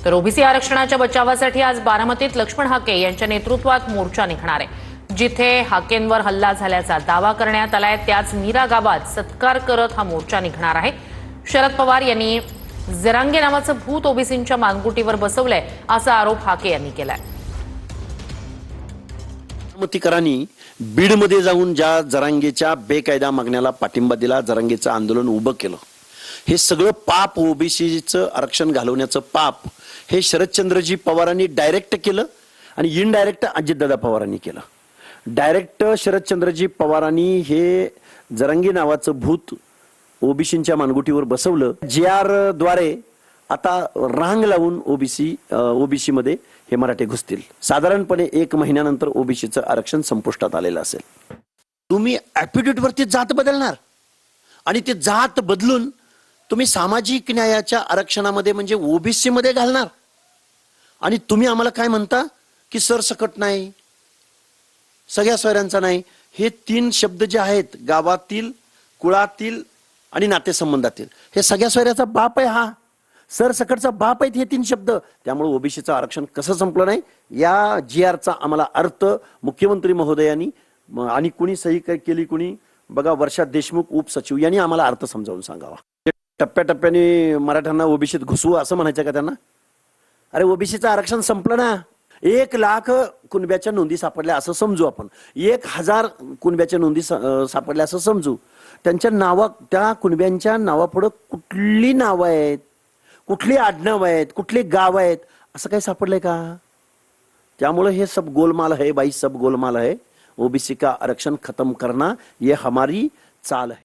तर ओबीसी आरक्षणाच्या बचावासाठी आज बारामतीत लक्ष्मण हाके यांच्या नेतृत्वात मोर्चा निघणार आहे। जिथे हाकेंवर हल्ला झाल्याचा दावा करण्यात आलाय त्याच मीरा गावात सत्कार करत हा मोर्चा निघणार आहे। शरद पवार यांनी जरांगे नावाचं भूत ओबीसींच्या मानगुटीवर बसवलंय असा आरोप हाके यांनी केलाय। बारामतीकरांनी बीडमध्ये जाऊन ज्या जरांगेच्या बेकायदा मागण्याला पाठिंबा दिला, जरांगेचं आंदोलन उभं केलं, हे सगळं पाप, ओबीसीचं आरक्षण घालवण्याचं पाप हे शरदचंद्रजी पवारांनी डायरेक्ट केलं आणि इनडायरेक्ट अजितदादा पवारांनी केलं। डायरेक्ट शरदचंद्रजी पवारांनी हे जरांगे नावाचं भूत ओबीसींच्या मानगुटीवर बसवलं। JR द्वारे आता रांग लावून ओबीसी मध्ये हे मराठे घुसतील। साधारणपणे 1 महिन्यानंतर ओबीसीचं आरक्षण संपुष्टात आलेलं असेल। तुम्ही ऍफिडेव्हिट वरती जात बदलणार आणि ते जात बदलून तुम्ही सामाजिक न्यायाच्या आरक्षणामध्ये म्हणजे ओबीसी मध्ये घालणार आणि तुम्ही आम्हाला काय म्हणता की सरसकट नाही, सगळ्या सोयऱ्यांचा नाही। हे 3 शब्द जे आहेत, गावातील, कुळातील आणि नातेसंबंधातील, हे सगळ्या सोयऱ्याचा बाप आहे, हा सरसकटचा बाप आहेत हे 3 शब्द। त्यामुळे ओबीसीचं आरक्षण कसं संपलं नाही या JRचा आम्हाला अर्थ मुख्यमंत्री महोदयांनी आणि कुणी सही केली, कुणी बघा वर्षा देशमुख उपसचिव यांनी आम्हाला अर्थ समजावून सांगावा। टप्प्याटप्प्याने मराठ्यांना ओबीसीत घुसवू असं म्हणायचं का त्यांना? अरे ओबीसीचं आरक्षण संपलं ना। 1 लाख कुणब्याच्या नोंदी सापडल्या असं समजू आपण, 1000 कुणब्याच्या नोंदी सापडल्या असं समजू। त्यांच्या त्या कुणब्यांच्या नावापुढं कुठली नावं आहेत, कुठली आडनाव आहेत, कुठले गाव आहेत असं काही सापडलंय का? त्यामुळे हे सब गोलमाल है भाई, सब गोलमाल है। ओबीसी का आरक्षण खत्म करना ये हमारी चाल है।